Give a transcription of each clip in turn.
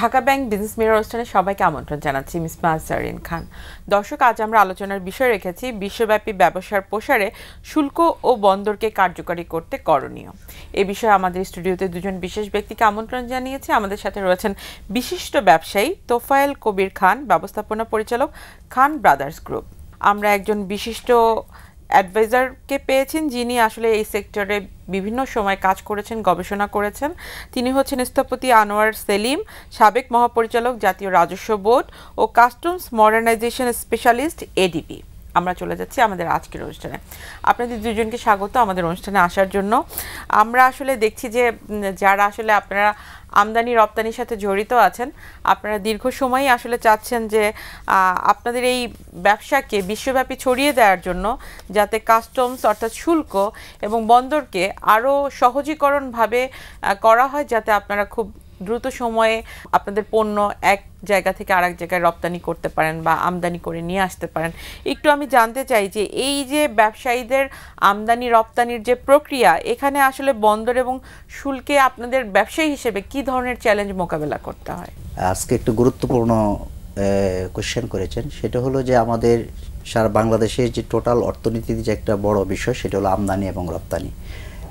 Dhaka bank business mirror অনুষ্ঠানে সবাইকে আমন্ত্রণ জানাচ্ছি মিসবাহ জারিন খান। দর্শক, আজ আমরা আলোচনার বিষয় রেখেছি বিশ্বব্যাপী ব্যবসার প্রসারে শুল্ক ও বন্দরকে কার্যকরী করতে করণীয়। এ বিষয়ে আমাদের স্টুডিওতে দুজন বিশেষ ব্যক্তিকে আমন্ত্রণ জানিয়েছি। আমাদের সাথে রয়েছেন বিশিষ্ট ব্যবসায়ী তোফায়েল কবির খান, ব্যবস্থাপনা পরিচালক, খান ব্রাদার্স গ্রুপ। আমরা একজন বিশিষ্ট অ্যাডভাইজারকে পেয়েছেন যিনি আসলে এই সেক্টরে বিভিন্ন সময় কাজ করেছেন, গবেষণা করেছেন। তিনি হচ্ছেন স্থপতি আনোয়ার সেলিম, সাবেক মহাপরিচালক, জাতীয় রাজস্ব বোর্ড ও কাস্টমস মডার্নাইজেশন স্পেশালিস্ট, এডিবি। আমরা চলে যাচ্ছি আমাদের আজকের অনুষ্ঠানে। আপনাদের দুজনকে স্বাগত আমাদের অনুষ্ঠানে আসার জন্য। আমরা আসলে দেখছি যে যারা আসলে আপনারা আমদানি রপ্তানির সাথে জড়িত আছেন, আপনারা দীর্ঘ সময়ই আসলে চাচ্ছেন যে আপনাদের এই ব্যবসাকে বিশ্বব্যাপী ছড়িয়ে দেওয়ার জন্য যাতে কাস্টমস অর্থাৎ শুল্ক এবং বন্দরকে আরও সহজীকরণভাবে করা হয়, যাতে আপনারা খুব দ্রুত সময়ে আপনাদের পণ্য এক জায়গা থেকে আরেক জায়গায় রপ্তানি করতে পারেন বা আমদানি করে নিয়ে আসতে পারেন। একটু আমি জানতে চাই যে এই যে ব্যবসায়ীদের আমদানি রপ্তানির যে প্রক্রিয়া, এখানে আসলে বন্দর এবং শুল্কে আপনাদের ব্যবসায়ী হিসেবে কি ধরনের চ্যালেঞ্জ মোকাবেলা করতে হয়? আজকে একটু গুরুত্বপূর্ণ কোশ্চেন করেছেন। সেটা হলো যে আমাদের সারা বাংলাদেশের যে টোটাল অর্থনীতির যে একটা বড় বিষয়, সেটা হলো আমদানি এবং রপ্তানি।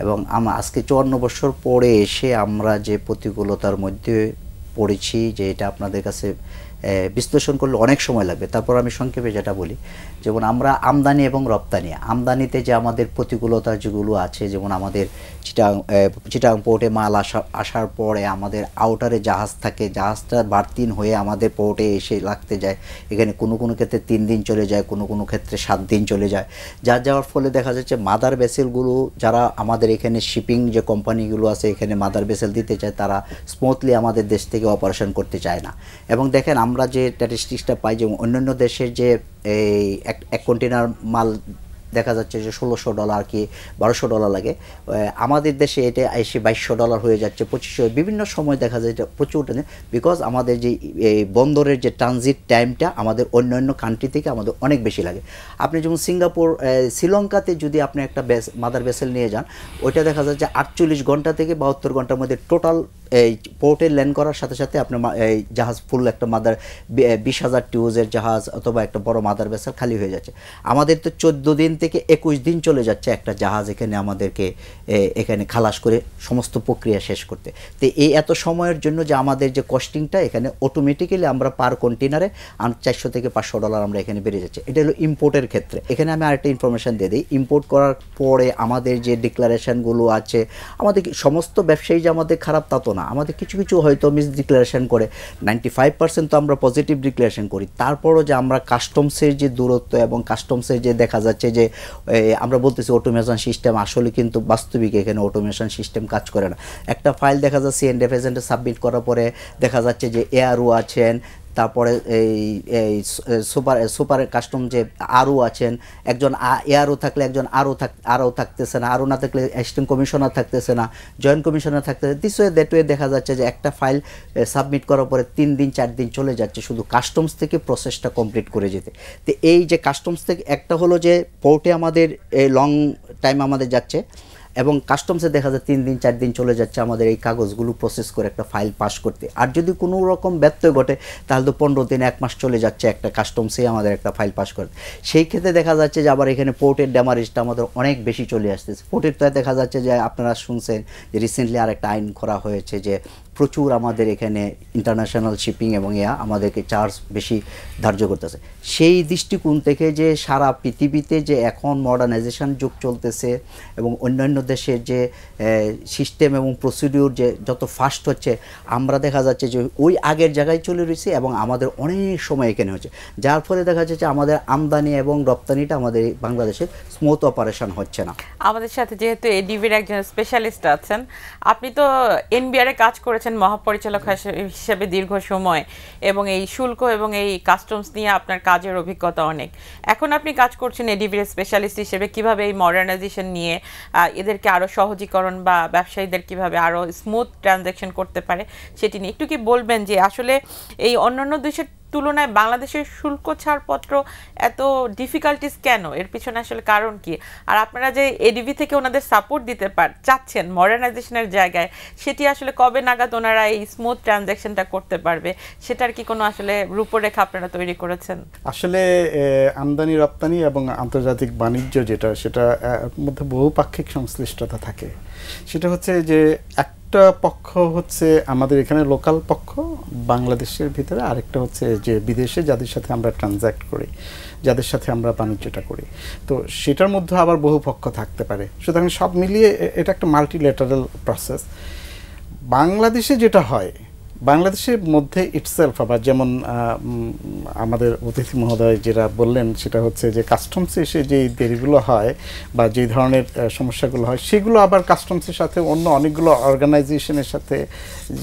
এবং আজকে 54 বছর পরে এসে আমরা যে প্রতিকূলতার মধ্যে পড়েছি, যে এটা আপনাদের কাছে বিশ্লেষণ করলে অনেক সময় লাগবে। তারপর আমি সংক্ষেপে যেটা বলি, যেমন আমরা আমদানি এবং রপ্তানি, আমদানিতে যে আমাদের প্রতিকূলতা যেগুলো আছে, যেমন আমাদের চিটাং পোর্টে মাল আসার পরে আমাদের আউটারে জাহাজ থাকে, জাহাজটা বার্তিন হয়ে আমাদের পোর্টে এসে লাগতে যায়। এখানে কোনো কোনো ক্ষেত্রে 3 দিন চলে যায়, কোনো কোনো ক্ষেত্রে 7 দিন চলে যায়। যাওয়ার ফলে দেখা যাচ্ছে মাদার ভেসেলগুলো, যারা আমাদের এখানে শিপিং যে কোম্পানিগুলো আছে এখানে মাদার ভেসেল দিতে চায়, তারা স্মুথলি আমাদের দেশ থেকে অপারেশন করতে চায় না। এবং দেখেন আমরা যে স্ট্যাটিস্টিক্সটা পাই, যে অন্যান্য দেশের যে এই এক কন্টেনার মাল দেখা যাচ্ছে যে $1600 কি $1200 লাগে, আমাদের দেশে এটা এসে $2200 হয়ে যাচ্ছে, $2500। বিভিন্ন সময় দেখা যায় এটা প্রচুর, বিকজ আমাদের যে এই বন্দরের যে ট্রানজিট টাইমটা আমাদের অন্যান্য কান্ট্রি থেকে আমাদের অনেক বেশি লাগে। আপনি যেমন সিঙ্গাপুর, শ্রীলঙ্কাতে যদি আপনি একটা মাদার ভেসেল নিয়ে যান, ওইটা দেখা যাচ্ছে 48 ঘন্টা থেকে 72 ঘন্টার মধ্যে টোটাল এই পোর্টে ল্যান্ড করার সাথে সাথে আপনার এই জাহাজ ফুল, একটা মাদার 20,000 টিউজের জাহাজ অথবা একটা বড় মাদার ভেসেল খালি হয়ে যাচ্ছে। আমাদের তো 14 দিন থেকে 21 দিন চলে যাচ্ছে একটা জাহাজ এখানে আমাদেরকে এখানে খালাস করে সমস্ত প্রক্রিয়া শেষ করতে। তো এই এত সময়ের জন্য যে আমাদের যে কস্টিংটা এখানে অটোমেটিক্যালি আমরা পার কন্টেনারে $400 থেকে $500 আমরা এখানে বেড়ে যাচ্ছে। এটা হলো ইম্পোর্টের ক্ষেত্রে। এখানে আমি আরেকটা ইনফরমেশান দিয়ে দিই, ইম্পোর্ট করার পরে আমাদের যে ডিক্লারেশনগুলো আছে, আমাদের সমস্ত ব্যবসায়ী যে আমাদের খারাপ তা তো না, আমাদের কিছু কিছু হয়তো মিস ডিক্লারেশন করে, 95% তো আমরা পজিটিভ ডিক্লারেশন করি। তারপরও যে আমরা কাস্টমসের যে দূরত্ব এবং কাস্টমসের যে দেখা যাচ্ছে যে আমরা বলতেছি অটোমেশন সিস্টেম, আসলে কিন্তু বাস্তবিক এখানে অটোমেশন সিস্টেম কাজ করে না। একটা ফাইল দেখা যাচ্ছে এন্ড এজেন্টে সাবমিট করার পরে দেখা যাচ্ছে যে এআরও আছেন, তারপরে এই সুপার কাস্টম যে আরও আছেন, একজন এআরও থাকলে একজন আরও থাকতেছে না, আরও না থাকলে অ্যাসিস্ট্যান্ট কমিশনার থাকতেছে না, জয়েন্ট কমিশনার থাকতেছে। দিস ওয়ে দ্যাট ওয়ে দেখা যাচ্ছে যে একটা ফাইল সাবমিট করার পরে 3 দিন 4 দিন চলে যাচ্ছে শুধু কাস্টমস থেকে প্রসেসটা কমপ্লিট করে যেতে। তো এই যে কাস্টমস থেকে একটা হলো যে পোর্টে আমাদের লং টাইম আমাদের যাচ্ছে, এবং কাস্টমসে দেখা যায় 3 দিন 4 দিন চলে যাচ্ছে আমাদের এই কাগজগুলো প্রসেস করে একটা ফাইল পাস করতে। আর যদি কোনো রকম ব্যত্যয় ঘটে তাহলে তো 15 দিন 1 মাস চলে যাচ্ছে একটা কাস্টমসে আমাদের একটা ফাইল পাস করতে। সেই ক্ষেত্রে দেখা যাচ্ছে যে আবার এখানে পোর্টের ড্যামারেজটা আমাদের অনেক বেশি চলে আসতেছে। পোর্টের তো দেখা যাচ্ছে যে আপনারা শুনছেন যে রিসেন্টলি আর একটা আইন করা হয়েছে যে প্রচুর আমাদের এখানে ইন্টারন্যাশনাল শিপিং এবং আমাদেরকে চার্জ বেশি ধার্য করতেছে। সেই দৃষ্টিকোণ থেকে যে সারা পৃথিবীতে যে এখন মডার্নাইজেশন যুগ চলতেছে এবং অন্যান্য দেশের যে সিস্টেম এবং প্রসিডিউর যে যত ফাস্ট হচ্ছে, আমরা দেখা যাচ্ছে যে ওই আগের জায়গায় চলে রয়েছে এবং আমাদের অনেক সময় এখানে হচ্ছে, যার ফলে দেখা যাচ্ছে যে আমাদের আমদানি এবং রপ্তানিটা আমাদের বাংলাদেশের স্মুথ অপারেশন হচ্ছে না। আমাদের সাথে যেহেতু এডিবির একজন স্পেশালিস্ট আছেন, আপনি তো এনবিআর এ কাজ করেছেন মহাপরিচালক হিসেবে দীর্ঘ সময়, এবং এই শুল্ক এবং এই কাস্টমস নিয়ে আপনার কাজের অভিজ্ঞতা অনেক। এখন আপনি কাজ করছেন এডিবির স্পেশালিস্ট হিসেবে, কিভাবে এই মডার্নাইজেশন নিয়ে এদেরকে আরও সহজীকরণ বা ব্যবসায়ীদের কিভাবে আরও স্মুথ ট্রানজ্যাকশন করতে পারে সেটি নিয়ে একটু কি বলবেন, যে আসলে এই অন্যান্য দেশের তুলনায় বাংলাদেশের শুল্ক ছাড়পত্র এত ডিফিকাল্টিস কেন? এর পিছনে আসলে কারণ কি? আর আপনারা যে এডিবি থেকে ওনাদের সাপোর্ট দিতে চাচ্ছেন মডার্নাইজেশনের জায়গায়, সেটি আসলে কবে নাগাদ ওনারা এই স্মুথ ট্রানজ্যাকশনটা করতে পারবে, সেটার কি কোনো আসলে রূপরেখা আপনারা তৈরি করেছেন? আসলে আমদানি রপ্তানি এবং আন্তর্জাতিক বাণিজ্য যেটা, সেটার মধ্যে বহুপাক্ষিক সংশ্লিষ্টতা থাকে। সেটা হচ্ছে যে একটা পক্ষ হচ্ছে আমাদের এখানে লোকাল পক্ষ বাংলাদেশের ভিতরে, আরেকটা হচ্ছে যে বিদেশে যাদের সাথে আমরা ট্রানজ্যাক্ট করি, যাদের সাথে আমরা বাণিজ্যটা করি। তো সেটার মধ্যে আবার বহু পক্ষ থাকতে পারে। সুতরাং সব মিলিয়ে এটা একটা মাল্টিল্যাটারাল প্রসেস। বাংলাদেশে যেটা হয়, বাংলাদেশের মধ্যে ইটসেলফ আবার যেমন আমাদের অতিথি মহোদয় যেটা বললেন, সেটা হচ্ছে যে কাস্টমসে এসে যে দেরিগুলো হয় বা যে ধরনের সমস্যাগুলো হয়, সেগুলো আবার কাস্টমসের সাথে অন্য অনেকগুলো অর্গানাইজেশনের সাথে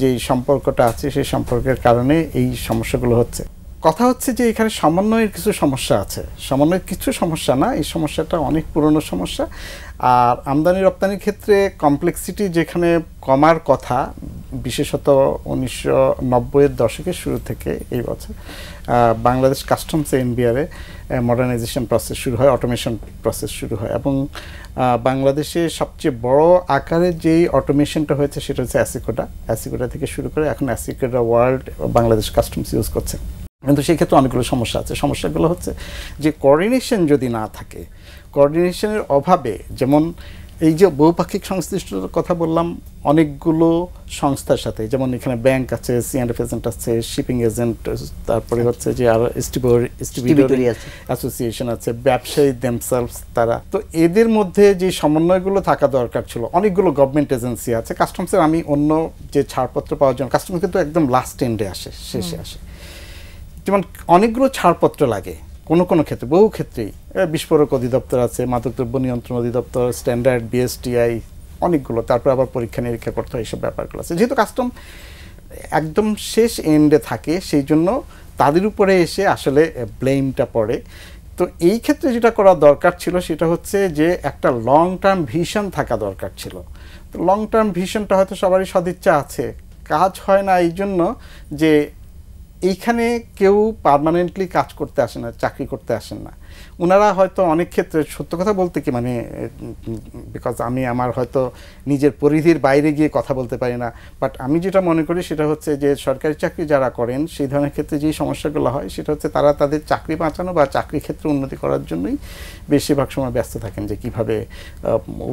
যেই সম্পর্কটা আছে, সেই সম্পর্কের কারণে এই সমস্যাগুলো হচ্ছে। কথা হচ্ছে যে এখানে সমন্বয়ের কিছু সমস্যা আছে। সমন্বয়ের কিছু সমস্যা না, এই সমস্যাটা অনেক পুরনো সমস্যা। আর আমদানি রপ্তানির ক্ষেত্রে কমপ্লেক্সিটি যেখানে কমার কথা, বিশেষত 1990-এর দশকের শুরু থেকে এই বছর বাংলাদেশ কাস্টমসে এনবিআরে মডার্নাইজেশন প্রসেস শুরু হয়, অটোমেশন প্রসেস শুরু হয়। এবং বাংলাদেশে সবচেয়ে বড় আকারের যেই অটোমেশনটা হয়েছে সেটা হচ্ছে অ্যাসিকোডা থেকে শুরু করে এখন অ্যাসিকোডা ওয়ার্ল্ড বাংলাদেশ কাস্টমস ইউজ করছে। কিন্তু সেই ক্ষেত্রে অনেকগুলো সমস্যা আছে। সমস্যাগুলো হচ্ছে যে কোঅর্ডিনেশন যদি না থাকে, কোঅর্ডিনেশনের অভাবে, যেমন এই যে বহুপাক্ষিক সংশ্লিষ্টতার কথা বললাম অনেকগুলো সংস্থার সাথে, যেমন এখানে ব্যাংক আছে, C&F এজেন্ট আছে, শিপিং এজেন্ট, তারপরে হচ্ছে যে আর ডিস্ট্রিবিউটরি অ্যাসোসিয়েশন আছে, ব্যবসায়ী দেমসেলভস তারা। তো এদের মধ্যে যে সমন্বয়গুলো থাকা দরকার ছিল, অনেকগুলো গভর্নমেন্ট এজেন্সি আছে। কাস্টমসের আমি অন্য যে ছাড়পত্র পাওয়ার জন্য, কাস্টমস কিন্তু একদম লাস্ট এন্ডে আসে, শেষে আসে। যেমন অনেকগুলো ছাড়পত্র লাগে কোনো ক্ষেত্রে, বহু ক্ষেত্রেই। বিস্ফোরক অধিদপ্তর আছে, মাদকদ্রব্য নিয়ন্ত্রণ অধিদপ্তর, স্ট্যান্ডার্ড, BSTI, অনেকগুলো। তারপর আবার পরীক্ষা নিরীক্ষা করতে হয়, এইসব ব্যাপারগুলো আছে। যেহেতু কাস্টম একদম শেষ এন্ডে থাকে, সেই জন্য তাদের উপরে এসে আসলে ব্লেমটা পড়ে। তো এই ক্ষেত্রে যেটা করা দরকার ছিল সেটা হচ্ছে যে একটা লং টার্ম ভিশন থাকা দরকার ছিল। তো লং টার্ম ভিশনটা হয়তো সবারই সদিচ্ছা আছে, কাজ হয় না এই জন্য যে এইখানে কেউ পার্মানেন্টলি কাজ করতে আসে না, চাকরি করতে আসেন না। ওনারা হয়তো অনেক ক্ষেত্রে, সত্য কথা বলতে কি মানে, বিকজ আমি আমার হয়তো নিজের পরিধির বাইরে গিয়ে কথা বলতে পারি না, বাট আমি যেটা মনে করি সেটা হচ্ছে যে সরকারি চাকরি যারা করেন সেই ধরনের ক্ষেত্রে যেই সমস্যাগুলো হয় সেটা হচ্ছে তারা তাদের চাকরি বাঁচানো বা চাকরি ক্ষেত্রে উন্নতি করার জন্যই বেশিরভাগ সময় ব্যস্ত থাকেন, যে কীভাবে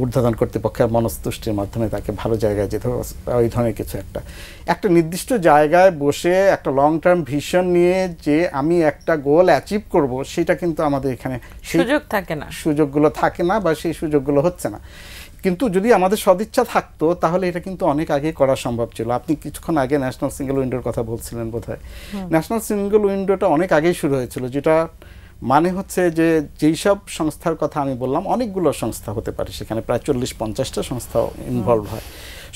ঊর্ধ্বতন কর্তৃপক্ষের মনস্তুষ্টির মাধ্যমে তাকে ভালো জায়গায় যেতে হবে, ওই ধরনের কিছু একটা নির্দিষ্ট জায়গায় বসে একটা লং টার্ম ভিশন নিয়ে যে আমি একটা গোল অ্যাচিভ করব, সেটা কিন্তু আমাদের এখানে সুযোগ থাকে না, সুযোগগুলো থাকে না, বা সেই সুযোগগুলো হচ্ছে না। কিন্তু যদি আমাদের সদিচ্ছা থাকতো তাহলে এটা কিন্তু অনেক আগে করা সম্ভব ছিল। আপনি কিছুক্ষণ আগে ন্যাশনাল সিঙ্গেল উইন্ডোর কথা বলছিলেন বোধহয়। ন্যাশনাল সিঙ্গেল উইন্ডোটা অনেক আগেই শুরু হয়েছিল, যেটা মানে হচ্ছে যে যেই সব সংস্থার কথা আমি বললাম, অনেকগুলো সংস্থা হতে পারে, সেখানে প্রায় 40-50টা সংস্থা ইনভলভ হয়।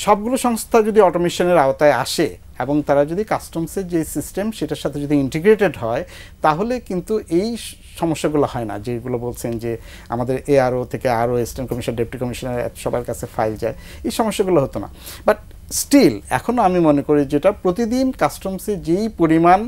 সবগুলো সংস্থা যদি অটোমেশনের আওতায় আসে এবং তারা যদি কাস্টমসের যে সিস্টেম সেটার সাথে যদি ইন্টিগ্রেটেড হয়, তাহলে কিন্তু এই সমস্যাগুলো হয় না যেগুলো বলছেন যে আমাদের ARO থেকে আরও অ্যাসিস্ট্যান্ট কমিশনার, ডেপুটি কমিশনার সবার কাছে ফাইল যায়, এই সমস্যাগুলো হতো না। বাট স্টিল এখনও আমি মনে করি যেটা প্রতিদিন কাস্টমসে যেই পরিমাণ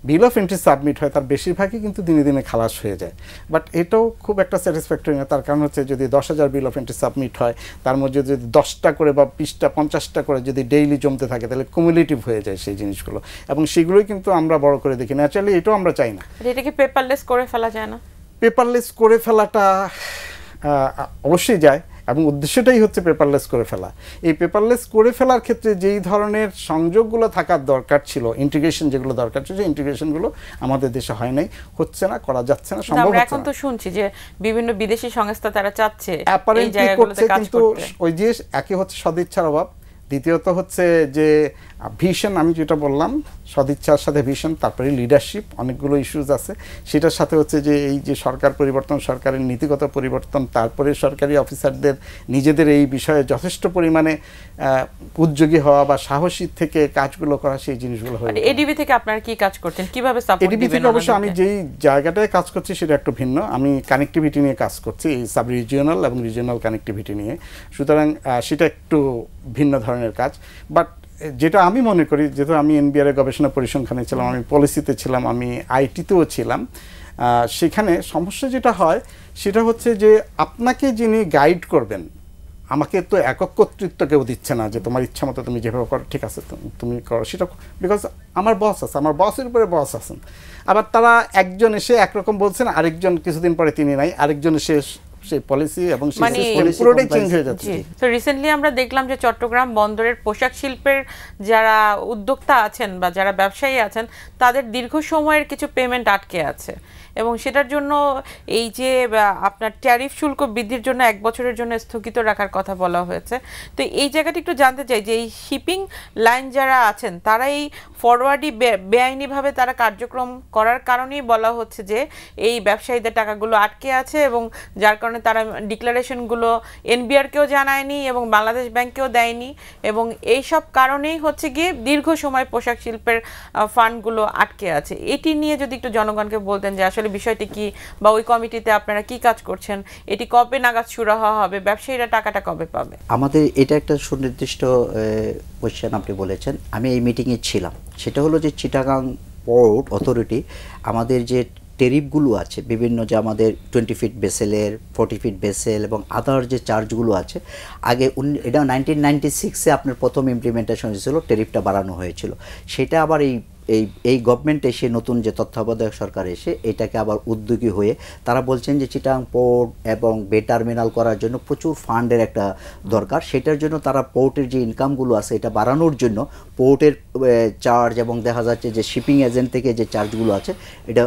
বিল অফ এন্ট্রি সাবমিট হয় তার বেশিরভাগই কিন্তু দিনে দিনে খালাস হয়ে যায়। বাট এটাও খুব একটা স্যাটিসফ্যাক্টরি না। তার কারণ হচ্ছে যদি 10,000 বিল অফ এন্ট্রি সাবমিট হয়, তার মধ্যে যদি 10টা করে বা 20টা 50টা করে যদি ডেইলি জমতে থাকে, তাহলে কুমুলেটিভ হয়ে যায় সেই জিনিসগুলো, এবং সেগুলোই কিন্তু আমরা বড় করে দেখি। ন্যাচারালি এটাও আমরা চাই না। এটাকে পেপারলেস করে ফেলা যায় না? পেপারলেস করে ফেলাটা অবশ্যই যায়, এবং উদ্দেশ্যটাই হচ্ছে পেপারলেস করে ফেলা। এই পেপারলেস করে ফেলার ক্ষেত্রে যেই ধরনের সংযোগগুলো থাকার দরকার ছিল, ইন্টিগ্রেশন যেগুলো দরকার ছিল, সেই ইন্টিগ্রেশনগুলো আমাদের দেশে হয় নাই, হচ্ছে না, করা যাচ্ছে না, সম্ভব হচ্ছে না। এখন তো শুনছি যে বিভিন্ন বিদেশি সংস্থা তারা চাচ্ছে এই জায়গাগুলোতে কাজ করতে। ওই যে একে হচ্ছে সদিচ্ছার অভাব, দ্বিতীয়ত হচ্ছে যে ভিশন, আমি যেটা বললাম সদিচ্ছার সাথে ভিশন, তারপরে লিডারশিপ, অনেকগুলো ইস্যুজ আছে। সেটার সাথে হচ্ছে যে এই যে সরকার পরিবর্তন, সরকারের নীতিগত পরিবর্তন, তারপরে সরকারি অফিসারদের নিজেদের এই বিষয়ে যথেষ্ট পরিমাণে উদ্যোগী হওয়া বা সাহসী থেকে কাজগুলো করা, সেই জিনিসগুলো হয়। এডিবি থেকে আপনারা কি কাজ করতেন, কিভাবে সাপোর্ট দিবেন? এডিবি থেকে অবশ্য আমি যেই জায়গাটায় কাজ করছি সেটা একটু ভিন্ন। আমি কানেক্টিভিটি নিয়ে কাজ করছি, এই সাব রিজিওনাল এবং রিজিওনাল কানেক্টিভিটি নিয়ে। সুতরাং সেটা একটু ভিন্ন ধরনের কাজ। বাট যেটা আমি মনে করি, যেহেতু আমি এনবিআর এর গবেষণা পরিসংখ্যানে ছিলাম, আমি পলিসিতে ছিলাম, আমি আইটিতেও ছিলাম, সেখানে সমস্যা যেটা হয় সেটা হচ্ছে যে আপনাকে যিনি গাইড করবেন, আমাকে তো একক কর্তৃত্ব কেউ দিচ্ছে না যে তোমার ইচ্ছা মতো তুমি যেভাবে করো ঠিক আছে তুমি করো সেটা, বিকজ আমার বস আছে, আমার বসের উপরে বস আছেন। আবার তারা একজন এসে একরকম বলছেন, আরেকজন কিছুদিন পরে তিনি নাই, আরেকজন এসে সেই পলিসি এবং পুরোটাই চেঞ্জ হয়ে যাচ্ছে। তো রিসেন্টলি আমরা দেখলাম যে চট্টগ্রাম বন্দরের পোশাক শিল্পের যারা উদ্যোক্তা আছেন বা যারা ব্যবসায়ী আছেন তাদের দীর্ঘ সময়ের কিছু পেমেন্ট আটকে আছে, এবং সেটার জন্য এই যে আপনার ট্যারিফ শুল্ক বৃদ্ধির জন্য 1 বছরের জন্য স্থগিত রাখার কথা বলা হয়েছে। তো এই জায়গাটা একটু জানতে চাই যে এই শিপিং লাইন যারা আছেন তারা এই ফরওয়ার্ডই বেআইনিভাবে তারা কার্যক্রম করার কারণেই বলা হচ্ছে যে এই ব্যবসায়ীদের টাকাগুলো আটকে আছে, এবং যার কারণে তারা ডিক্লারেশনগুলো এনবিআরকেও জানায়নি এবং বাংলাদেশ ব্যাংকেও দেয়নি, এবং এই সব কারণেই হচ্ছে গিয়ে দীর্ঘ সময় পোশাক শিল্পের ফান্ডগুলো আটকে আছে। এটি নিয়ে যদি একটু জনগণকে বলতেন যে আসলে বিষয়টি কি, বা ওই কমিটিতে আপনারা কি কাজ করছেন, এটি কবে নাগাদ শুরু হওয়া হবে, ব্যবসায়ীরা টাকাটা কবে পাবে? আমাদের এটা একটা সুনির্দিষ্ট কোয়েশ্চেন আপনি বলেছেন, আমি এই মিটিংয়ে ছিলাম। সেটা হলো যে চিটাগাং পোর্ট অথরিটি আমাদের যে টেরিফগুলো আছে বিভিন্ন, যে আমাদের 20 ফিট বেসেলের, 40 ফিট বেসেল এবং আদার যে চার্জগুলো আছে, আগে এটা 1996-এ আপনার প্রথম ইমপ্লিমেন্টেশন হয়েছিল, টেরিফটা বাড়ানো হয়েছিল। সেটা আবার এই গভর্নমেন্ট এসে, নতুন যে তত্ত্বাবধায়ক সরকার এসে এটাকে আবার উদ্যোগী হয়ে তারা বলছেন যে চিটাগাং পোর্ট এবং বে টার্মিনাল করার জন্য প্রচুর ফান্ডের একটা দরকার। সেটার জন্য তারা পোর্টের যে ইনকামগুলো আছে এটা বাড়ানোর জন্য পোর্টের চার্জ এবং দেখা যাচ্ছে যে শিপিং এজেন্ট থেকে যে চার্জগুলো আছে, এটা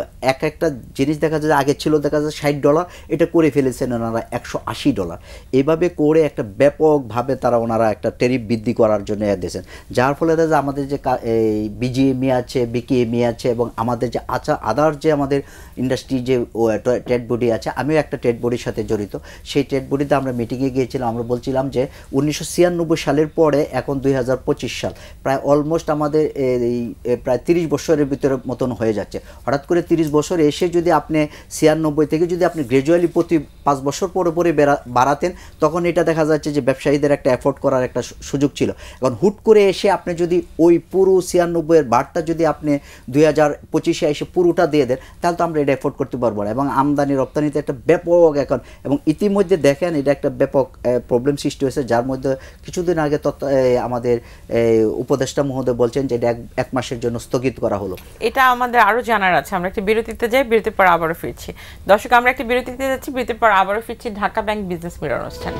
একটা জিনিস দেখা যায় আগে ছিল দেখা যায় $60, এটা করে ফেলেছেন ওনারা $180। এভাবে করে একটা ব্যাপকভাবে তারা ওনারা একটা ট্যারিফ বৃদ্ধি করার জন্য দিয়েছেন, যার ফলে দেখা যায় আমাদের যে এই বিজিএমই আছে, বিকেএমই আছে এবং আমাদের যে আদার যে আমাদের ইন্ডাস্ট্রি যে ট্রেড বডি আছে, আমিও একটা ট্রেড বডির সাথে জড়িত। সেই ট্রেড বডিতে আমরা মিটিংয়ে গিয়েছিলাম, আমরা বলছিলাম যে 1996 সালের পরে এখন 2025 সাল, প্রায় অলমোস্ট আমাদের এই প্রায় 30 বছরের ভিতরে মতন হয়ে যাচ্ছে। হঠাৎ করে 30 বছর এসে যদি আপনি 96 থেকে যদি আপনি গ্র্যাজুয়ালি প্রতি 5 বছর পরে পরে বাড়াতেন, তখন এটা দেখা যাচ্ছে যে ব্যবসায়ীদের একটা এফোর্ড করার একটা সুযোগ ছিল। এখন হুট করে এসে আপনি যদি ওই পুরো 96-এর বারটা যদি আপনি 2025-এ এসে পুরোটা দিয়ে দেন, তাহলে তো আমরা এটা এফোর্ড করতে পারবো না। এবং আমদানি রপ্তানিতে একটা ব্যাপক এখন, এবং ইতিমধ্যে দেখেন এটা একটা ব্যাপক প্রবলেম সৃষ্টি হয়েছে, যার মধ্যে কিছুদিন আগে আমাদের উপদেষ্টা মহোদয় বলছেন যে এটা 1 মাসের জন্য স্থগিত করা হলো। এটা আমাদের আরো জানার আছে, আমরা একটা বিরতিতে যাই, বিরতির পর আবারও ফিরছি। দর্শক, আমরা একটা বিরতিতে যাচ্ছি, বিরতির পর আবারও ফিরছি ঢাকা ব্যাংক বিজনেস মিরর অনুষ্ঠানে।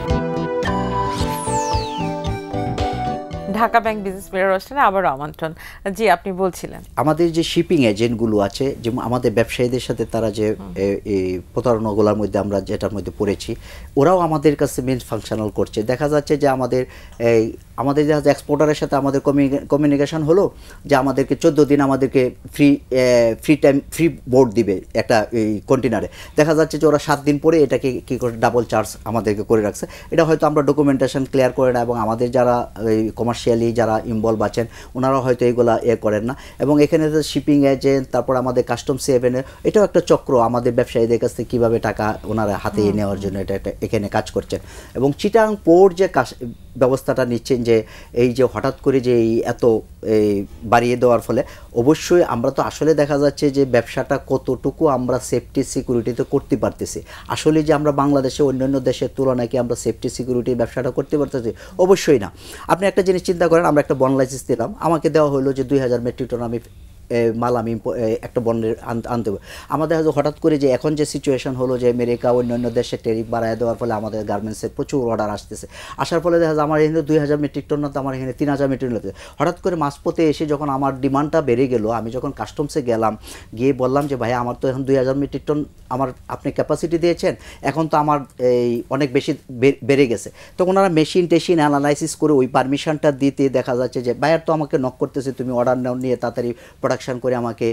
ঢাকা ব্যাংক বিজনেস মিরর অনুষ্ঠানে আবারও আমন্ত্রণ। জি, আপনি বলছিলেন আমাদের যে শিপিং এজেন্টগুলো আছে, যেমন আমাদের ব্যবসায়ীদের সাথে তারা যে এই প্রতারণাগুলোর মধ্যে আমরা যেটার মধ্যে পড়েছি, ওরাও আমাদের কাছে মেন ফাংশনাল করছে। দেখা যাচ্ছে যে আমাদের যে এক্সপোর্টারের সাথে আমাদের কমিউনিকেশন হলো যে আমাদেরকে 14 দিন আমাদেরকে ফ্রি বোর্ড দিবে একটা এই কন্টেনারে। দেখা যাচ্ছে যে ওরা 7 দিন পরে এটাকে কী করে ডাবল চার্জ আমাদেরকে করে রাখছে। এটা হয়তো আমরা ডকুমেন্টেশন ক্লিয়ার করে না, এবং আমাদের যারা এই কমার্শিয়ালি যারা ইনভলভ আছেন ওনারা হয়তো এগুলা করেন না। এবং এখানে শিপিং এজেন্ট, তারপর আমাদের কাস্টম সেভেনের, এটাও একটা চক্র আমাদের ব্যবসায়ীদের কাছ থেকে কীভাবে টাকা ওনারা হাতে নেওয়ার জন্য এটা এখানে কাজ করছেন। এবং চিটাগাং পোর্ট যে ব্যবস্থাটা নিচ্ছেন, যে এই যে হঠাৎ করে যে এত বাড়িয়ে দেওয়ার ফলে অবশ্যই আমরা তো আসলে দেখা যাচ্ছে যে ব্যবসাটা কতটুকু আমরা সেফটি সিকিউরিটিতে করতে পারতেছি। আসলে যে আমরা বাংলাদেশে অন্যান্য দেশের তুলনায় কি আমরা সেফটি সিকিউরিটি ব্যবসাটা করতে পারতেছি? অবশ্যই না। আপনি একটা জিনিস চিন্তা করেন, আমরা একটা বন্ড লাইসেন্স দিলাম, আমাকে দেওয়া হলো যে 2000 মেট্রিক টন আমি মাল আমি একটা বন্ডের আনতে হবে। আমাদের হয়তো হঠাৎ করে যে এখন যে সিচুয়েশন হলো যে আমেরিকা অন্যান্য দেশে ট্যারিফ বাড়ায় দেওয়ার ফলে আমাদের গার্মেন্টসের প্রচুর অর্ডার আসতেছে। আসার ফলে দেখা যায় আমার এখানে 2000 মেট্রিক টন না, তো আমার এখানে 3000 মেট্রিক টন। হঠাৎ করে মাঝপথে এসে যখন আমার ডিমান্ডটা বেড়ে গেল, আমি যখন কাস্টমসে গেলাম, গিয়ে বললাম যে ভাই আমার তো এখন 2000 মেট্রিক টন আমার আপনি ক্যাপাসিটি দিয়েছেন, এখন তো আমার এই অনেক বেশি বেড়ে গেছে। তখন ওনারা মেশিন টেশিন অ্যানালাইসিস করে ওই পারমিশনটা দিতে দেখা যাচ্ছে যে বায়ার তো আমাকে নক করতেছে, তুমি অর্ডার নাও, নিয়ে তাড়াতাড়ি প্রোডাকশন করে আমাকে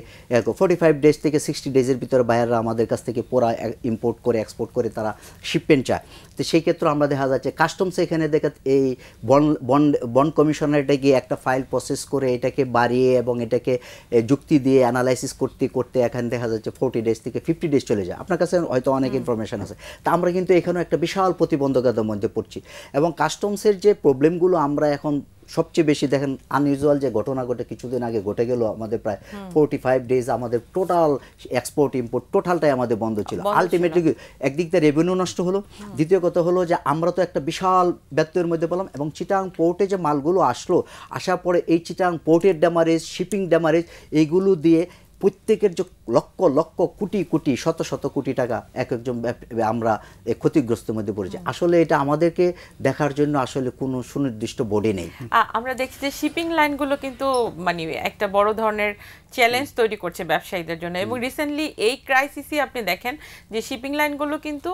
45 ডেজ থেকে 60 ডেজের ভিতরে বায়াররা আমাদের কাছ থেকে পুরা ইম্পোর্ট করে এক্সপোর্ট করে তারা শিপমেন্ট চায়। তো সেই ক্ষেত্রে আমরা দেখা যাচ্ছে কাস্টমসে এখানে দেখা এই বন্ড কমিশনারটা গিয়ে একটা ফাইল প্রসেস করে এটাকে বাড়িয়ে এবং এটাকে যুক্তি দিয়ে অ্যানালাইসিস করতে করতে এখানে দেখা যাচ্ছে 40 ডেজ থেকে 50 ডেজ চলে যায়। আপনার কাছে হয়তো অনেক ইনফরমেশন আছে। তা আমরা কিন্তু এখানেও একটা বিশাল প্রতিবন্ধকতার মধ্যে পড়ছি। এবং কাস্টমসের যে প্রবলেমগুলো আমরা এখন সবচেয়ে বেশি দেখেন আনইউজুয়াল যে ঘটনা ঘটে কিছুদিন আগে ঘটে গেল, আমাদের প্রায় 45 ডেজ আমাদের টোটাল এক্সপোর্ট ইম্পোর্ট টোটালটাই আমাদের বন্ধ ছিল। আলটিমেটলি একদিক দিয়ে রেভিনিউ নষ্ট হলো, দ্বিতীয় কথা হলো যে আমরা তো একটা বিশাল ব্যত্যয়ের মধ্যে পেলাম, এবং চিটাং পোর্টে যে মালগুলো আসলো, আসার পরে এই চিটাং পোর্টের ড্যামারেজ, শিপিং ড্যামারেজ, এইগুলো দিয়ে প্রত্যেকের যে লক্ষ লক্ষ কোটি কোটি শত শত কোটি টাকা এক একজন আমরা ক্ষতিগ্রস্তের মধ্যে পড়েছি। আসলে এটা আমাদেরকে দেখার জন্য আসলে কোনো সুনির্দিষ্ট বডি নেই। আমরা দেখছি যে শিপিং লাইনগুলো কিন্তু মানে একটা বড় ধরনের চ্যালেঞ্জ তৈরি করছে ব্যবসায়ীদের জন্য, এবং রিসেন্টলি এই ক্রাইসিসে আপনি দেখেন যে শিপিং লাইনগুলো কিন্তু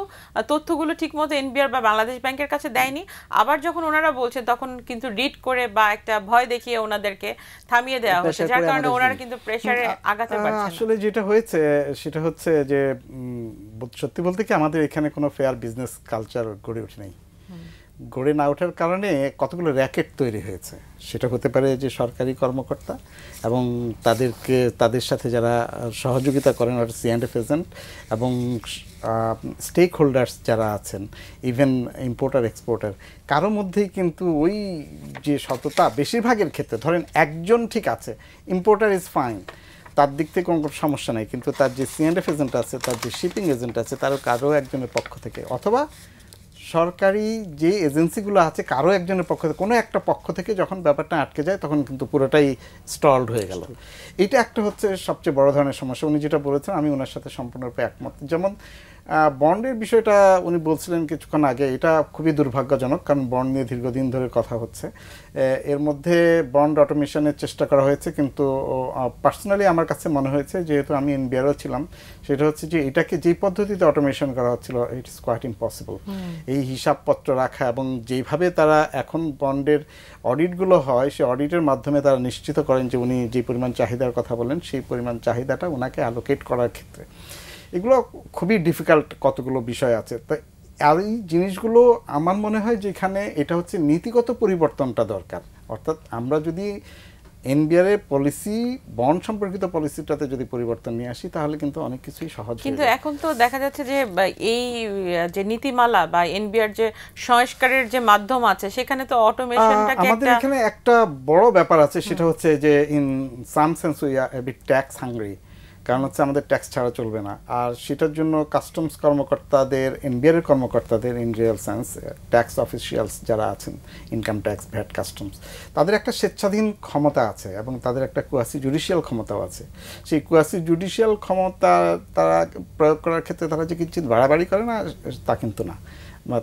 তথ্যগুলো ঠিকমতো এনবিআর বা বাংলাদেশ ব্যাংকের কাছে দেয়নি, আবার যখন ওনারা বলছেন তখন কিন্তু রিড করে বা একটা ভয় দেখিয়ে ওনাদেরকে থামিয়ে দেওয়া হচ্ছে, যার কারণে ওনারা কিন্তু প্রেসারে আগাতে পারছে না। আসলে যেটা হয়েছে সেটা হচ্ছে যে সত্যি বলতে কি আমাদের এখানে কোনো ফেয়ার বিজনেস কালচার গড়ে ওঠে নাই। গড়ে না ওঠার কারণে কতগুলো র্যাকেট তৈরি হয়েছে। সেটা হতে পারে যে সরকারি কর্মকর্তা এবং তাদের সাথে যারা সহযোগিতা করেন, C&F এজেন্ট এবং স্টেক হোল্ডার্স যারা আছেন, ইভেন ইম্পোর্টার এক্সপোর্টার, কারো মধ্যেই কিন্তু ওই যে সততা, বেশিরভাগের ক্ষেত্রে ধরেন একজন ঠিক আছে, ইম্পোর্টার ইজ ফাইন, তার দিক থেকে কোনো সমস্যা নেই, কিন্তু তার যে C&F এজেন্ট আছে, তার যে শিপিং এজেন্ট আছে, তারও কারো একজনের পক্ষ থেকে, অথবা সরকারি যে এজেন্সিগুলো আছে কারো একজনের পক্ষ থেকে, কোনো একটা পক্ষ থেকে যখন ব্যাপারটা আটকে যায় তখন কিন্তু পুরোটাই স্টলড হয়ে গেল। এটা একটা হচ্ছে সবচেয়ে বড় ধরনের সমস্যা। উনি যেটা বলেছেন আমি ওনার সাথে সম্পূর্ণরূপে একমত। যেমন বন্ডের বিষয়টা উনি বলছিলেন কিছুক্ষণ আগে, এটা খুবই দুর্ভাগ্যজনক, কারণ বন্ড নিয়ে দীর্ঘদিন ধরে কথা হচ্ছে। এর মধ্যে বন্ড অটোমেশনের চেষ্টা করা হয়েছে, কিন্তু পার্সোনালি আমার কাছে মনে হয়েছে, যেহেতু আমি এনবিআরও ছিলাম, সেটা হচ্ছে যে এটাকে যেই পদ্ধতিতে অটোমেশন করা হচ্ছিল, ইট ইজ কোয়াইট ইম্পসিবল। এই হিসাবপত্র রাখা এবং যেইভাবে তারা এখন বন্ডের অডিটগুলো হয়, সেই অডিটের মাধ্যমে তারা নিশ্চিত করেন যে উনি যে পরিমাণ চাহিদার কথা বলেন সেই পরিমাণ চাহিদাটা ওনাকে অ্যালোকেট করার ক্ষেত্রে, এগুলো খুবই ডিফিকাল্ট কতগুলো বিষয় আছে। তাই আর এই জিনিসগুলো আমার মনে হয় যে এখানে এটা হচ্ছে নীতিগত পরিবর্তনটা দরকার। অর্থাৎ আমরা যদি এনবিআর এর পলিসি, বন্ড সম্পর্কিত পলিসিটাতে যদি পরিবর্তন নিয়ে আসি, তাহলে কিন্তু অনেক কিছুই সহজ হবে। কিন্তু এখন তো দেখা যাচ্ছে যে এই যে নীতিমালা বা এনবিআর যে সংস্কারের যে মাধ্যম আছে, সেখানে তো অটোমেশনটাকে আমাদের এখানে একটা বড় ব্যাপার আছে, সেটা হচ্ছে যে in some sense we are a bit tax hungry, কারণ হচ্ছে আমাদের ট্যাক্স ছাড়া চলবে না। আর সেটার জন্য কাস্টমস কর্মকর্তাদের, এনবিআর এর কর্মকর্তাদের, in real sense tax officials যারা আছেন, ইনকাম ট্যাক্স, ভ্যাট, কাস্টমস, তাদের একটা স্বেচ্ছাধীন ক্ষমতা আছে এবং তাদের একটা কুয়াসি জুডিশিয়াল ক্ষমতাও আছে। সেই কুয়াসি জুডিশিয়াল ক্ষমতা তারা প্রয়োগ করার ক্ষেত্রে তারা যে কিছু বাড়াবাড়ি করে না, তা কিন্তু না,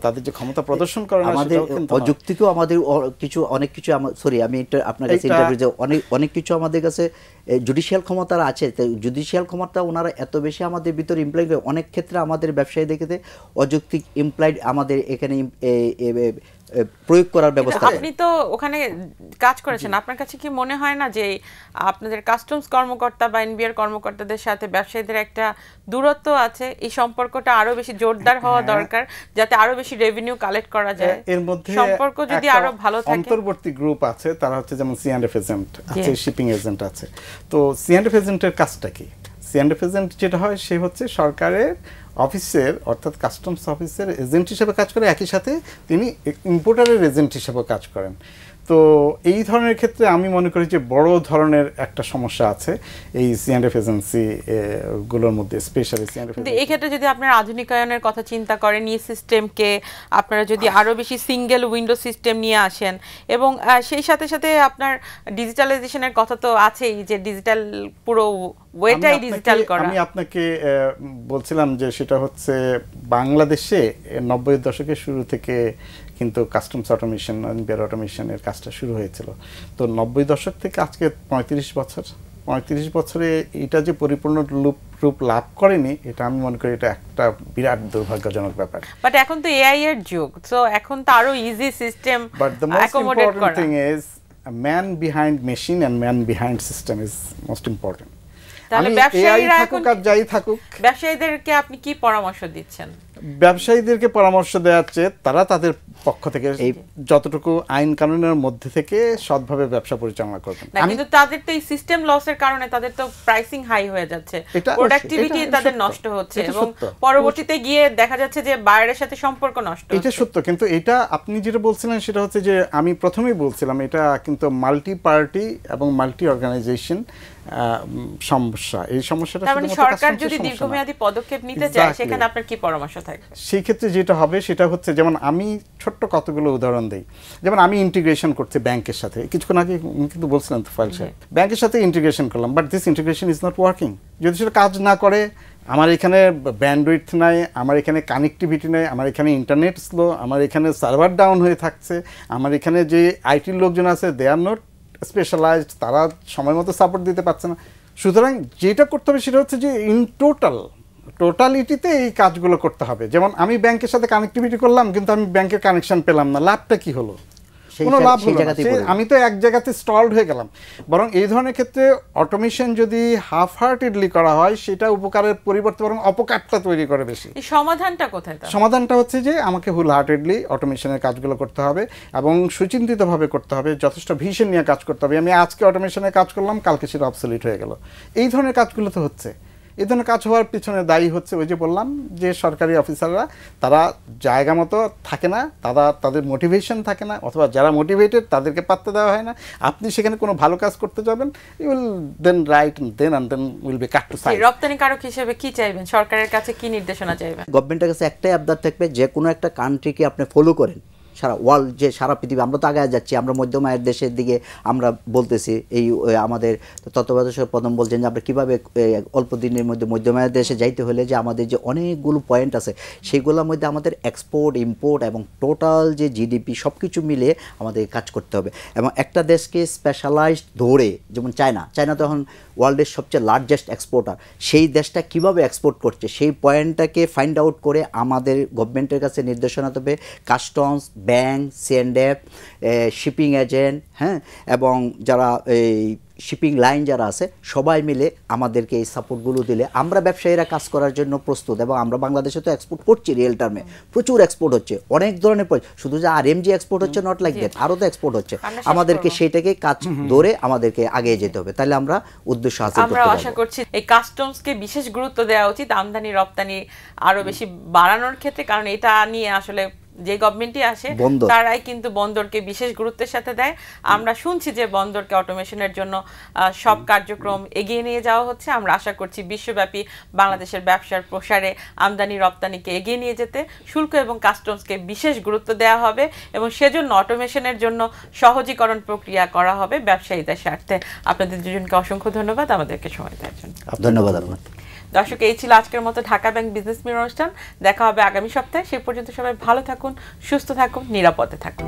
তাদের যে ক্ষমতা প্রদর্শন করে না, আমাদের অযৌক্তিকও আমাদের কিছু অনেক কিছু, সরি আমি এটা আপনার কাছে ইন্টারভিউ, যে অনেক কিছু আমাদের কাছে জুডিশিয়াল ক্ষমতা আছে। জুডিশিয়াল ক্ষমতা ওনারা এত বেশি আমাদের ভিতরে ইমপ্লয়েড, অনেক ক্ষেত্রে আমাদের ব্যবসায়ী দেখতে অযৌক্তিক ইমপ্লয়েড আমাদের এখানে প্রয়োগ করার ব্যবস্থা। আপনি তো ওখানে কাজ করেছেন, আপনার কাছে কি মনে হয় না যে আপনাদের কাস্টমস কর্মকর্তা বা এনবিআর কর্মকর্তাদের সাথে ব্যবসায়ীদের একটা দূরত্ব আছে? এই সম্পর্কটা আরো বেশি জোরদার হওয়া দরকার, যাতে আরো বেশি রেভিনিউ কালেক্ট করা যায়। এর মধ্যে সম্পর্ক যদি আরো ভালো থাকে। অন্তর্বর্তী গ্রুপ আছে, তারা হচ্ছে যেমন C&F এজেন্ট আছে, শিপিং এজেন্ট আছে। তো C&F এজেন্টের কাজটা কি? C&F এজেন্ট যেটা হয়, সে হচ্ছে সরকারের অফিসের, অর্থাৎ কাস্টমস অফিসের এজেন্ট হিসেবে কাজ করে, একই সাথে তিনি ইম্পোর্টারের এজেন্ট হিসেবে কাজ করেন। তো এই ধরনের ক্ষেত্রে আমি মনে করি যে বড় ধরনের একটা সমস্যা আছে এই C&F এজেন্সি গুলোর মধ্যে, স্পেশালি C&F। কিন্তু এই ক্ষেত্রে যদি আপনার আধুনিকায়নের কথা চিন্তা করেন, এই সিস্টেমকে আপনারা যদি আরো বেশি সিঙ্গেল উইন্ডো সিস্টেম নিয়ে আসেন, এবং সেই সাথে সাথে আপনার ডিজিটালাইজেশনের কথা তো আছেই, যে ডিজিটাল পুরো ওয়েটাই ডিজিটাল করা। আমি আপনাকে বলছিলাম যে সেটা হচ্ছে বাংলাদেশে 90-এর দশকের শুরু থেকে কিন্তু কাস্টমস অটোমেশন, এনবিআর অটোমেশনের কাজটা শুরু হয়েছিল। তো 90 দশক থেকে আজকে 35 বছরে এটা যে পরিপূর্ণ রূপ লাভ করেনি, এটা আমি মনে করি এটা একটা বিরাট দুর্ভাগ্যজনক ব্যাপার। বাট এখন তো এআই এর যুগ, তো এখন তো আরো ইজি সিস্টেম অ্যাকোমোডেট করা। But the most important thing is man behind machine and man behind system is most important. তাহলে ব্যবসায়ীরা এখন যাই থাকুক, ব্যবসায়ীদেরকে আপনি কি পরামর্শ দিচ্ছেন? ব্যবসায়ীদেরকে পরামর্শ দেওয়ার চেয়ে তারা তাদের পক্ষ থেকে যতটুকু আইন কানুনের মধ্যে থেকে সৎভাবে ব্যবসা পরিচালনা করবেন। কিন্তু তাদের তো এই সিস্টেম লসের কারণে তাদের তো প্রাইসিং হাই হয়ে যাচ্ছে, প্রোডাক্টিভিটি তাদের নষ্ট হচ্ছে এবং পরবর্তীতে গিয়ে দেখা যাচ্ছে যে বায়ারের সাথে সম্পর্ক নষ্ট হচ্ছে। এটা সত্য, কিন্তু এটা আপনি যেটা বলছিলেন সেটা হচ্ছে যে আমি প্রথমেই বলছিলাম এটা কিন্তু মাল্টি পার্টি এবং মাল্টি অর্গানাইজেশন সমস্যা। এই সমস্যাটা মানে সরকার যদি দীর্ঘমেয়াদী পদক্ষেপ নিতে চায় সেখানে আপনার কি পরামর্শ থাকবে? সেই ক্ষেত্রে যেটা হবে সেটা হচ্ছে, যেমন আমি ছোট্ট কতগুলো উদাহরণ দিই। যেমন আমি ইন্টিগ্রেশন করছি ব্যাংকের সাথে, কিছুক্ষণ আগে কিন্তু বলছিলেন তো ফাইল সাহেব, ব্যাংকের সাথে ইন্টিগ্রেশন করলাম, but this integration is not working. যদি সেটা কাজ না করে, আমার এখানে ব্যান্ডউইথ নাই, আমার এখানে কানেক্টিভিটি নেই, আমার এখানে ইন্টারনেট স্লো, আমার এখানে সার্ভার ডাউন হয়ে থাকছে, আমার এখানে যে আইটির লোকজন আছে দে আর নট স্পেশালাইজড, তারা সময় মতো সাপোর্ট দিতে পারছে না। সুতরাং যেটা করতে হবে সেটা হচ্ছে যে ইন টোটালিটিতে এই কাজগুলো করতে হবে। যেমন আমি ব্যাংকের সাথে কানেক্টিভিটি করলাম কিন্তু আমি ব্যাংকের কানেকশন পেলাম না, লাভটা কি হলো? কোনো লাভ হলো না, আমি তো এক জায়গাতে স্টলড হয়ে গেলাম। বরং এই ধরনের ক্ষেত্রে অটোমেশন যদি হাফ হার্টেডলি করা হয় সেটা উপকারের পরিবর্তে বরং অপকারটা তৈরি করে বেশি। সমাধানটা কোথায়? সমাধানটা হচ্ছে যে আমাকে ফুল হার্টেডলি অটোমেশনের কাজগুলো করতে হবে এবং সুচিন্তিতভাবে করতে হবে, যথেষ্ট ভিশন নিয়ে কাজ করতে হবে। আমি আজকে অটোমেশনের কাজ করলাম, কালকে সেটা অবসলিট হয়ে গেল। এই ধরনের কাজগুলো তো হচ্ছে। এই ধরনের কাজ হওয়ার পিছনে দায়ী হচ্ছে ওই যে বললাম যে সরকারি অফিসাররা তারা জায়গা মতো থাকে না, তাদের মোটিভেশন থাকে না, অথবা যারা মোটিভেটেড তাদেরকে পাত্তা দেওয়া হয় না। আপনি সেখানে কোনো ভালো কাজ করতে যাবেন, you will then right then will be cut to side. রপ্তানিকারক হিসেবে কি চাইবেন, সরকারের কাছে কি নির্দেশনা চাইবেন? গভর্নমেন্টের কাছে একটাই আবদার থাকবে, যে কোনো একটা কান্ট্রিকে আপনি ফলো করেন, সারা ওয়ার্ল্ড যে সারা পৃথিবী, আমরা তো আগে যাচ্ছি, আমরা মধ্যম আয়ের দেশের দিকে আমরা বলতেছি। এই আমাদের তত্ত্বাবধায়ক প্রধান বলছেন যে আমরা কীভাবে অল্প দিনের মধ্যে মধ্যম আয়ের দেশে যাইতে হলে যে আমাদের যে অনেকগুলো পয়েন্ট আছে সেইগুলোর মধ্যে আমাদের এক্সপোর্ট ইম্পোর্ট এবং টোটাল যে জিডিপি সব কিছু মিলে আমাদের কাজ করতে হবে। এবং একটা দেশকে স্পেশালাইজড ধরে, যেমন চায়না তো এখন ওয়ার্ল্ডের সবচেয়ে লার্জেস্ট এক্সপোর্টার, সেই দেশটা কিভাবে এক্সপোর্ট করছে সেই পয়েন্টটাকে ফাইন্ড আউট করে আমাদের গভর্নমেন্টের কাছে নির্দেশনা দেবে। Customs, bank, CNDF, shipping agent, হ্যাঁ, এবং যারা এই শিপিং লাইন যারা আছে সবাই মিলে আমাদেরকে এই সাপোর্টগুলো দিলে আমরা ব্যবসায়ীরা কাজ করার জন্য প্রস্তুত। এবং আমরা বাংলাদেশে তো এক্সপোর্ট করছি, রিয়েল টার্মে প্রচুর এক্সপোর্ট হচ্ছে, অনেক ধরনের, শুধু যে আরএমজি এক্সপোর্ট হচ্ছে নট লাইক দ্যাট, আরও তো এক্সপোর্ট হচ্ছে। আমাদেরকে সেইটাকে কাজ ধরে আমাদেরকে আগে যেতে হবে, তাহলে আমরা উদ্দেশ্য হাসিল করতে পারব। আমরা আশা করছি এই কাস্টমসকে বিশেষ গুরুত্ব দেওয়া উচিত আমদানি রপ্তানি আরো বেশি বাড়ানোর ক্ষেত্রে, কারণ এটা নিয়ে আসলে যে গভর্নমেন্টই আসে তারাই কিন্তু বন্দরকে বিশেষ গুরুত্বের সাথে দেয়। আমরা শুনছি যে বন্দরকে অটোমেশনের জন্য সব কার্যক্রম এগিয়ে নিয়ে যাওয়া হচ্ছে। আমরা আশা করছি বিশ্বব্যাপী বাংলাদেশের ব্যবসার প্রসারে আমদানি রপ্তানিকে এগিয়ে নিয়ে যেতে শুল্ক এবং কাস্টমসকে বিশেষ গুরুত্ব দেওয়া হবে এবং সেজন্য অটোমেশনের জন্য সহজীকরণ প্রক্রিয়া করা হবে ব্যবসায়ীদের স্বার্থে। আপনাদের দুজনকে অসংখ্য ধন্যবাদ আমাদেরকে সময় দেওয়ার জন্য। ধন্যবাদ আপনাকে। দর্শক, এই ছিল আজকের মতো ঢাকা ব্যাংক বিজনেস মিরর অনুষ্ঠান। দেখা হবে আগামী সপ্তাহে। সেই পর্যন্ত সবাই ভালো থাকুন, সুস্থ থাকুন, নিরাপদে থাকুন।